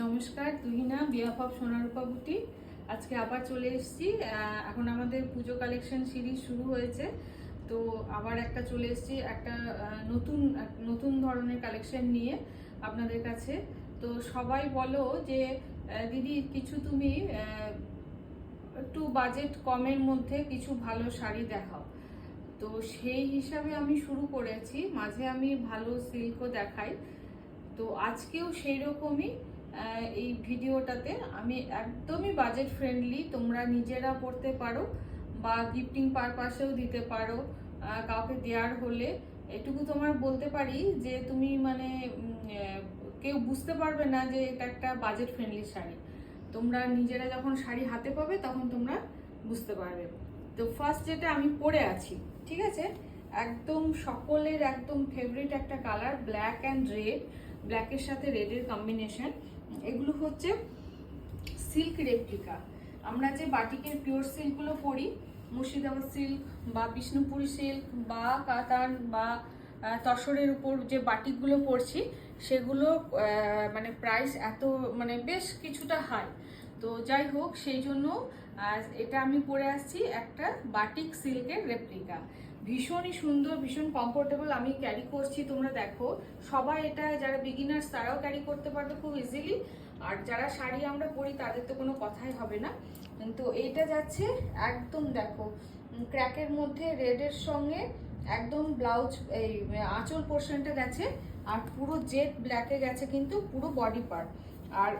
নমস্কার, Tuhina behalf of সোনারূপা boutique. আজকে আবার চলে এসেছি। এখন আমাদের পুজো কালেকশন সিরিজ শুরু হয়েছে, তো আবার একটা চলে এসেছি একটা নতুন নতুন ধরনের কালেকশন নিয়ে আপনাদের কাছে। তো সবাই বলো যে দিদি কিছু তুমি একটু বাজেট কমের মধ্যে কিছু ভালো শাড়ি দেখাও। তো সেই হিসাবে আমি শুরু করেছি, মাঝে আমি ভালো সিল্কও দেখাই। তো আজকেও সেই রকমই এই ভিডিওটাতে আমি একদমই বাজেট ফ্রেন্ডলি, তোমরা নিজেরা পড়তে পারো বা গিফটিং পারপাসেও দিতে পারো। কাউকে দেওয়ার হলে এটুকু তোমার বলতে পারি যে তুমি মানে কেউ বুঝতে পারবে না যে এটা একটা বাজেট ফ্রেন্ডলি শাড়ি। তোমরা নিজেরা যখন শাড়ি হাতে পাবে তখন তোমরা বুঝতে পারবে। তো ফার্স্ট যেটা আমি পরে আছি, ঠিক আছে, একদম সকলের একদম ফেভারিট একটা কালার, ব্ল্যাক অ্যান্ড রেড, ব্ল্যাকের সাথে রেডের কম্বিনেশন। এগুলো হচ্ছে সিল্ক রেপ্লিকা। আমরা যে বাটিকের পিওর সিল্কগুলো পরি, মুর্শিদাবাদ সিল্ক বা বিষ্ণুপুরি সিল্ক বা কাতান বা তসরের উপর যে বাটিকগুলো পরছি, সেগুলো মানে প্রাইস এত মানে বেশ কিছুটা হাই। তো যাই হোক, সেই জন্য এটা আমি পরে আসছি একটা বাটিক সিল্কের রেপ্লিকা। ভীষণই সুন্দর, ভীষণ কমফোর্টেবল, আমি ক্যারি করছি, তোমরা দেখো। সবাই এটা, যারা বিগিনার্স তারাও ক্যারি করতে পারবে খুব ইজিলি, আর যারা শাড়ি আমরা পরি তাদের তো কোনো কথাই হবে না। কিন্তু এইটা যাচ্ছে একদম দেখো ক্র্যাকের মধ্যে রেডের সঙ্গে একদম ব্লাউজ, এই আঁচল পোর্শনটা গেছে, আর পুরো জেড ব্ল্যাকে গেছে কিন্তু পুরো বডি পার্ট। আর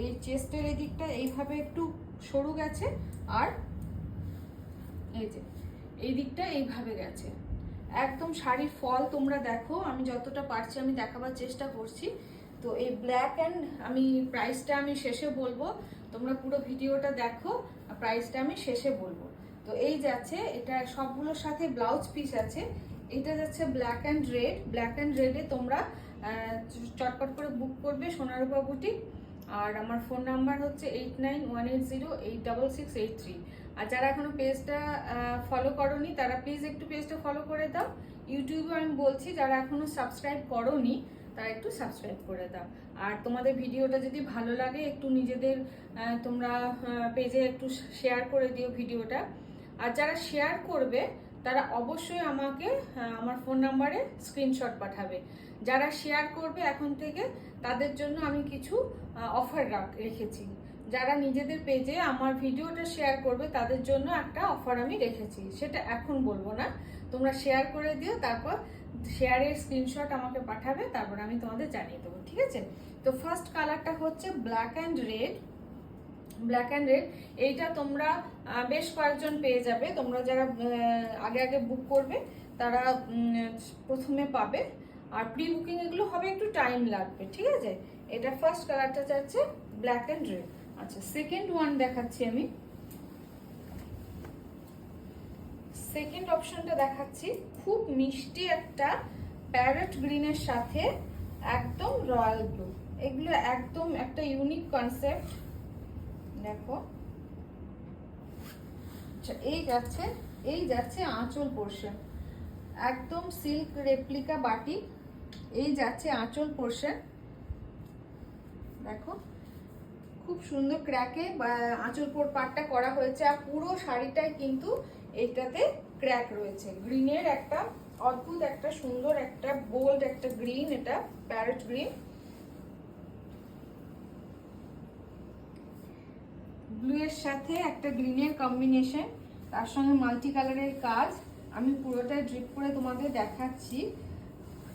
এই চেস্টের এই দিকটা এইভাবে একটু সরু গেছে, আর এই যে এই দিকটা এইভাবে গেছে। একদম শাড়ির ফল তোমরা দেখো, আমি যতটা পারছি আমি দেখাবার চেষ্টা করছি। তো এই ব্ল্যাক অ্যান্ড, আমি প্রাইসটা আমি শেষে বলবো, তোমরা পুরো ভিডিওটা দেখো, প্রাইসটা আমি শেষে বলবো। তো এই যাচ্ছে, এটা সবগুলোর সাথে ব্লাউজ পিস আছে। এটা যাচ্ছে black and red, black and রেডে তোমরা চটপট করে বুক করবে সোনারূপা বুটিক। আর আমার ফোন নাম্বার হচ্ছে 8918086683। আর যারা এখনো পেজটা ফলো করোনি তারা প্লিজ একটু পেজটা ফলো করে দাও। ইউটিউবে আমি বলছি, যারা এখনো সাবস্ক্রাইব করোনি তারা একটু সাবস্ক্রাইব করে দাও। আর তোমাদের ভিডিওটা যদি ভালো লাগে একটু নিজেদের তোমরা পেজে একটু শেয়ার করে দিও ভিডিওটা। আর যারা শেয়ার করবে তারা অবশ্যই আমাকে আমার ফোন নাম্বারে স্ক্রিনশট পাঠাবে। যারা শেয়ার করবে এখন থেকে তাদের জন্য আমি কিছু অফার রেখেছি। যারা নিজেদের পেজে আমার ভিডিওটা শেয়ার করবে তাদের জন্য একটা অফার আমি রেখেছি, সেটা এখন বলবো না। তোমরা শেয়ার করে দিও, তারপর শেয়ারের স্ক্রিনশট আমাকে পাঠাবে, তারপর আমি তোমাদের জানিয়ে দেবো, ঠিক আছে? তো ফার্স্ট কালারটা হচ্ছে black and red. Black and red এইটা তোমরা বেশ কয়েকজন পেয়ে যাবে। তোমরা যারা আগে আগে বুক করবে তারা প্রথমে পাবে, আর প্রি বুকিং এগুলো হবে, একটু টাইম লাগবে, ঠিক আছে? এটা ফার্স্ট কালারটা যাচ্ছে ব্ল্যাক অ্যান্ড রেড। আচ্ছা, সেকেন্ড ওয়ান দেখাচ্ছি আমি। সেকেন্ড অপশনটা দেখাচ্ছি, খুব মিষ্টি একটা প্যারট গ্রিনের সাথে একদম রয়্যাল ব্লু। এগুলো একদম একটা ইউনিক কনসেপ্ট, দেখো। আচ্ছা, এই যাচ্ছে আঁচল পোর্শন, একদম সিল্ক রেপ্লিকা বাটি। এই যাচ্ছে আঁচল পোর্শন, দেখো খুব সুন্দর ক্র্যাকে আঁচল পাটটা করা হয়েছে। আর পুরো শাড়িটাই কিন্তু এইটাতে ক্র্যাক রয়েছে, গ্রিনের একটা অদ্ভুত একটা সুন্দর একটা বোল্ড একটা গ্রিন, এটা প্যারট গ্রিন। ব্লু এর সাথে একটা গ্রিনের কম্বিনেশন, তার সঙ্গে মাল্টি কালারের কাজ। আমি পুরোটাই ড্রিপ করে তোমাদের দেখাচ্ছি।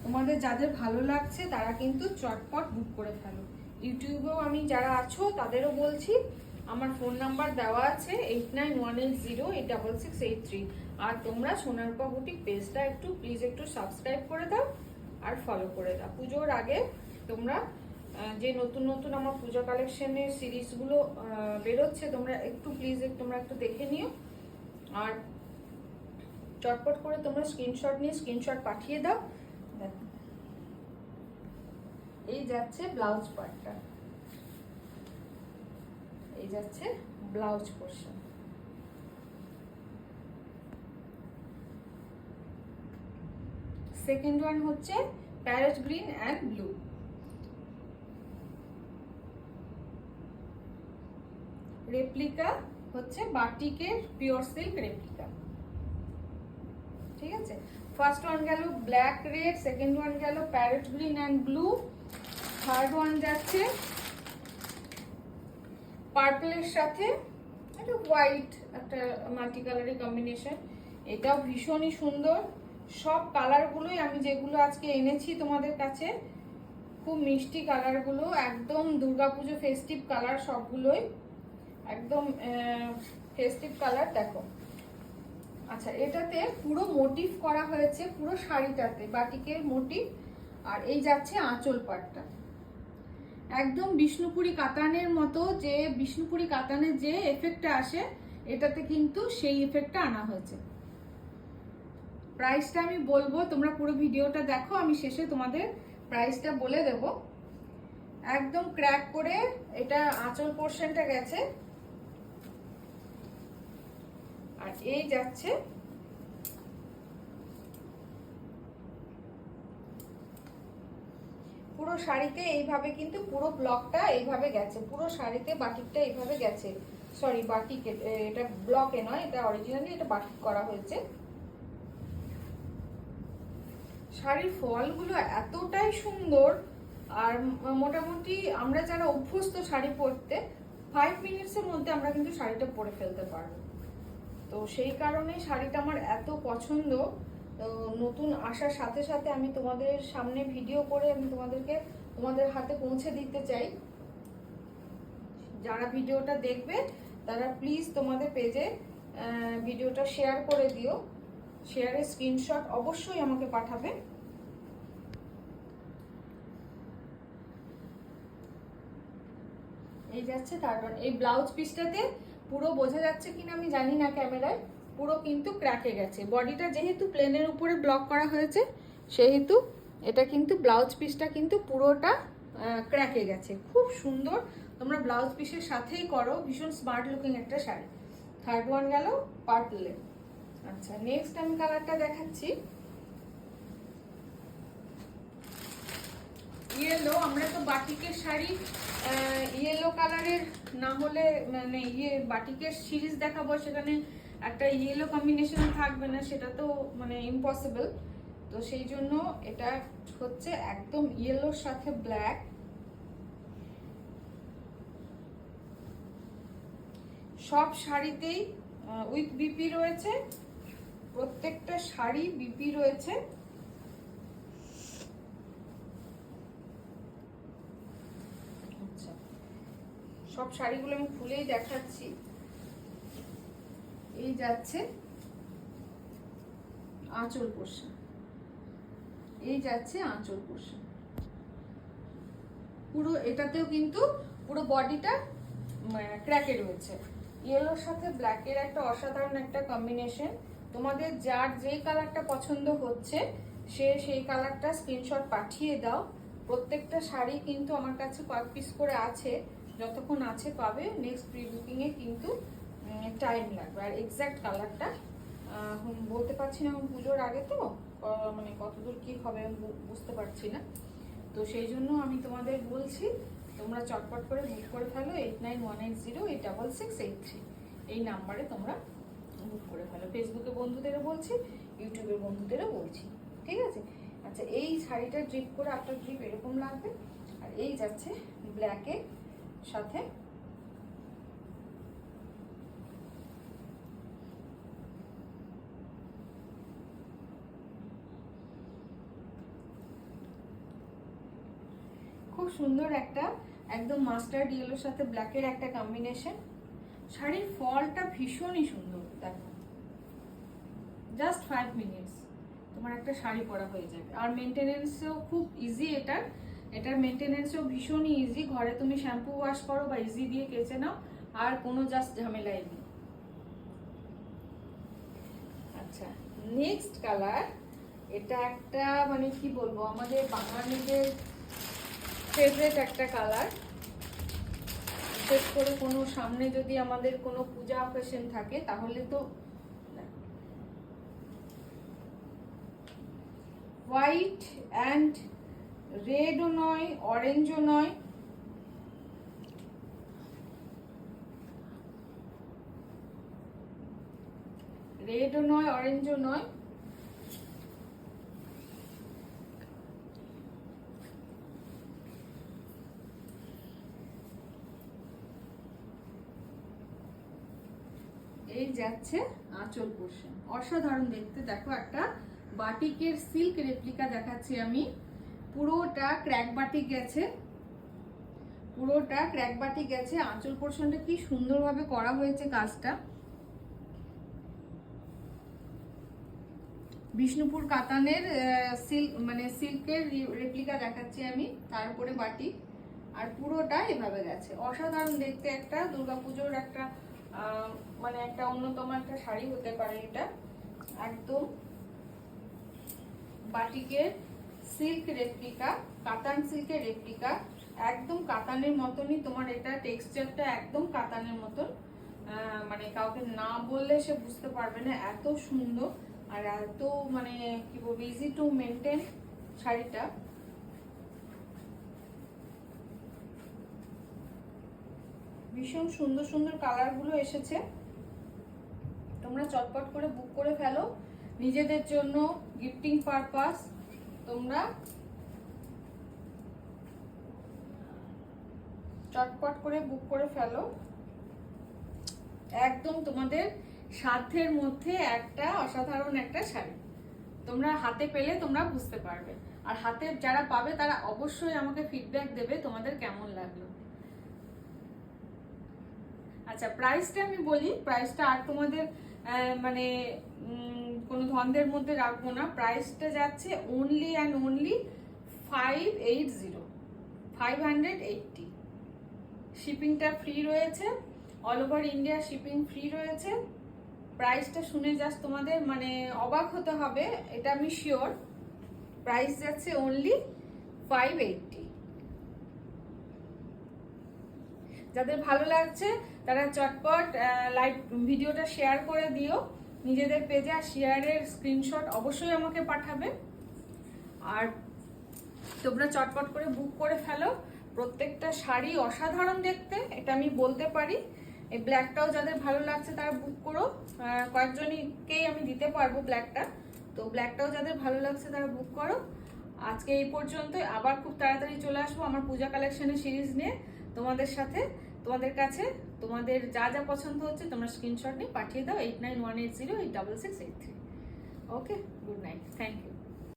তোমাদের যাদের ভালো লাগছে তারা কিন্তু চটপট বুক করে ফেলো। ইউটিউবেও আমি যারা আছো তাদেরও বলছি, আমার ফোন নাম্বার দেওয়া আছে 8918086683। আর তোমরা সোনারূপা বুটিক পেজটা একটু প্লিজ একটু সাবস্ক্রাইব করে দাও আর ফলো করে দাও। পুজোর আগে তোমরা যে নতুন নতুন আমার পূজা কালেকশনের সিরিজগুলো বেরোচ্ছে, তোমরা একটু প্লিজ তোমরা একটু দেখে নিও। আর চটপট করে তোমরা স্ক্রিনশট নিয়ে স্ক্রিনশট পাঠিয়ে দাও। দেখো, এই যাচ্ছে ব্লাউজ পার্টটা, এই যাচ্ছে ব্লাউজ পোর্শন। সেকেন্ড ওয়ান হচ্ছে parrot green and blue. Replica হচ্ছে বাটিকের পিওর সিল্ক রেপ্লিকা। ঠিক আছে, ফার্স্ট ওয়ান গেল ব্ল্যাক রেড, সেকেন্ড ওয়ান গেল parrot green and blue, third one যাচ্ছে পার্পলের সাথে একটা হোয়াইট, একটা মাল্টি কালারের কম্বিনেশন। এটাও ভীষণই সুন্দর। সব কালারগুলোই আমি যেগুলো আজকে এনেছি তোমাদের কাছে খুব মিষ্টি কালারগুলো, একদম দুর্গাপুজো ফেস্টিভ কালার, সবগুলোই একদম ফেস্টিভ কালার। দেখো, আচ্ছা এটাতে পুরো মোটিভ করা হয়েছে, পুরো শাড়িটাতে বাটিকের মোটিভ। আর এই যাচ্ছে আঁচল পাটটা, একদম বিষ্ণুপুরি কাতানের মতো, যে বিষ্ণুপুরি কাতানের যে এফেক্টটা আসে এটাতে কিন্তু সেই এফেক্টটা আনা হয়েছে। প্রাইসটা আমি বলবো, তোমরা পুরো ভিডিওটা দেখো, আমি শেষে তোমাদের প্রাইসটা বলে দেব। একদম ক্র্যাক করে এটা আঁচল পোর্শনটা গেছে। আর এই যাচ্ছে পুরো শাড়িতে এইভাবে, কিন্তু পুরো ব্লকটা এইভাবে গেছে, পুরো শাড়িতে বাটিকটা এইভাবে গেছে। সরি, বাটিক এটা ব্লকে নয়, এটা অরিজিনালি এটা বাটিক করা হয়েছে। শাড়ির ফলগুলো এতটাই সুন্দর, আর মোটামুটি আমরা যারা অভ্যস্ত শাড়ি পরতে 5 মিনিটসের মধ্যে আমরা কিন্তু শাড়িটা পরে ফেলতে পারবো। তো সেই কারণে শাড়িটা আমার এত পছন্দ। নতুন আসার সাথে সাথে আমি তোমাদের সামনে ভিডিও করে আমি তোমাদের হাতে পৌঁছে দিতে চাই। যারা ভিডিওটা দেখবে তারা প্লিজ তোমাদের পেজে ভিডিওটা শেয়ার করে দিও, শেয়ারের স্ক্রিনশট অবশ্যই আমাকে পাঠাবে। এই যাচ্ছে তারপর এই ব্লাউজ পিসটাতে পুরো বোঝা যাচ্ছে কিনা আমি জানি না ক্যামেরায়, পুরো কিন্তু ক্র্যাকে গেছে। বডিটা যেহেতু প্লেনের উপরে ব্লক করা হয়েছে সেহেতু এটা কিন্তু ব্লাউজ পিসটা কিন্তু পুরোটা ক্র্যাকে গেছে। খুব সুন্দর, তোমরা ব্লাউজ পিসের সাথেই করো, ভীষণ স্মার্ট লুকিং একটা শাড়ি। থার্ড ওয়ান গেল পার্পলে। আচ্ছা, নেক্সট আমি কালারটা দেখাচ্ছি ইয়েলো। আমরা তো বাটিকের শাড়ি ইয়েলো কালারের না হলে মানে বাটিকের সিরিজ দেখাবো, সেখানে একটা ইয়েলো কম্বিনেশন থাকবে না, সেটা তো মানে ইম্পসিবল। তো সেই জন্য এটা হচ্ছে একদম ইয়েলোর সাথে ব্ল্যাক। সব শাড়িতেই উইথ বিপি রয়েছে, প্রত্যেকটা শাড়ি বিপি রয়েছে। সব শাড়িগুলো আমি খুলেই দেখাচ্ছি। এই যাচ্ছে আঁচল পোর্শন, এই যাচ্ছে আঁচল পোর্শন পুরো। এটাতেও কিন্তু পুরো বডিটা ক্র্যাকে রয়েছে। ইয়েলোর সাথে ব্ল্যাকের একটা অসাধারণ একটা কম্বিনেশন। তোমাদের যার যেই কালারটা পছন্দ হচ্ছে সে সেই কালারটা স্ক্রিনশট পাঠিয়ে দাও। প্রত্যেকটা শাড়ি কিন্তু আমার কাছে কয়েক পিস করে আছে, যতক্ষণ আছে পাবে। নেক্সট প্রি বুকিংয়ে কিন্তু টাইম লাগবে। আর এক্স্যাক্ট কালারটা বলতে পারছি না, পুজোর আগে তো মানে কতদূর কি হবে বুঝতে পারছি না। তো সেই জন্য আমি তোমাদের বলছি তোমরা চটপট করে বুক করে ফেলো 8918086683 এই নাম্বারে তোমরা বুক করে ফেলো। ফেসবুকে বন্ধুদেরও বলছি, ইউটিউবের বন্ধুদেরও বলছি, ঠিক আছে? আচ্ছা, এই শাড়িটা ড্রিপ করে আফটার ড্রিপ এরকম লাগবে। আর এই যাচ্ছে ব্ল্যাকের সাথে খুব সুন্দর একটা একদম মাস্টার্ড ইয়েলোর সাথে ব্ল্যাকের একটা কম্বিনেশন। শাড়ির ফলটা ভীষণই সুন্দর। দেখো, জাস্ট 5 মিনিটস তোমার একটা শাড়ি পরা হয়ে যাবে। আর মেনটেনেন্সও খুব ইজি, এটার মেনটেনেন্সও ভীষণই ইজি। ঘরে তুমি শ্যাম্পু ওয়াশ করো বা ইজি দিয়ে কেচে নাও, আর কোনো জাস্ট ঝামেলাই নেই। আচ্ছা, নেক্সট কালার, এটা একটা মানে কি বলবো, আমাদের বাঙালিদের ফেভারিট একটা কালার। বিশেষ করে কোনো সামনে যদি আমাদের কোনো পূজা অকেশন থাকে তাহলে তো হোয়াইট অ্যান্ড রেডও নয়, অরেঞ্জও নয়, রেডও নয়, অরেঞ্জও নয়। এই যাচ্ছে আঁচল পোর্শন, অসাধারণ দেখতে। দেখো একটা বাটিকের সিল্ক রেপ্লিকা দেখাচ্ছি আমি। পুরোটা ক্র্যাক বাটিক গেছে, পুরোটা ক্র্যাক বাটিক গেছে। আঁচল পোর্শনটা কি সুন্দরভাবে করা হয়েছে কাজটা। বিষ্ণুপুর কাতানের সিল্ক মানে সিল্কের রেপ্লিকা দেখাচ্ছি আমি, তার উপরে বাটিক, আর পুরোটা এভাবে গেছে। অসাধারণ দেখতে একটা দুর্গাপুজোর একটা মানে একটা অন্যতম একটা শাড়ি হতে পারে এটা। একদম বাটিকের সিল্ক রেপ্লিকা, কাতান সিল্কের রেপ্লিকা, একদম কাতানের মতনই তোমার এটা টেক্সচারটা, একদম কাতানের মতন। মানে কাউকে না বললে সে বুঝতে পারবে না, এত সুন্দর আর এত মানে কি বলবো ইজি টু মেনটেন শাড়িটা। ভীষণ সুন্দর সুন্দর কালার গুলো এসেছে। তোমরা চটপট করে বুক করে ফেলো নিজেদের জন্য, গিফটিং পারপাস। তোমরা চটপট করে বুক করে ফেলো। একদম তোমাদের সাধ্যের মধ্যে একটা অসাধারণ একটা শাড়ি তোমরা হাতে পেলে তোমরা বুঝতে পারবে। আর হাতে যারা পাবে তারা অবশ্যই আমাকে ফিডব্যাক দেবে তোমাদের কেমন লাগলো। আচ্ছা, প্রাইসটা আমি বলি। প্রাইসটা আর তোমাদের মানে কোনো ধন্দের মধ্যে রাখবো না। প্রাইসটা যাচ্ছে অনলি অ্যান্ড অনলি 580। শিপিংটা ফ্রি রয়েছে, all over India shipping free রয়েছে। প্রাইসটা শুনে জাস্ট তোমাদের মানে অবাক হতে হবে, এটা আমি শিওর। প্রাইস যাচ্ছে অনলি 580। যাদের ভালো লাগছে তারা চটপট লাইভ ভিডিওটা শেয়ার করে দিও নিজেদের পেজে, আর শেয়ারের স্ক্রিনশট অবশ্যই আমাকে পাঠাবে। আর তোমরা চটপট করে বুক করে ফেলো। প্রত্যেকটা শাড়ি অসাধারণ দেখতে, এটা আমি বলতে পারি। এই ব্ল্যাকটাও যাদের ভালো লাগছে তারা বুক করো, কয়েকজনকেই আমি দিতে পারবো ব্ল্যাকটা। তো ব্ল্যাকটাও যাদের ভালো লাগছে তারা বুক করো। আজকে এই পর্যন্ত, আবার খুব তাড়াতাড়ি চলে আসবো আমার পূজা কালেকশনের সিরিজ নিয়ে তোমাদের সাথে। তোমাদের কাছে তোমাদের যা যা পছন্দ হচ্ছে তোমরা স্ক্রিনশট নিয়ে পাঠিয়ে দাও 8918086683। ওকে, গুড নাইট, থ্যাংক ইউ।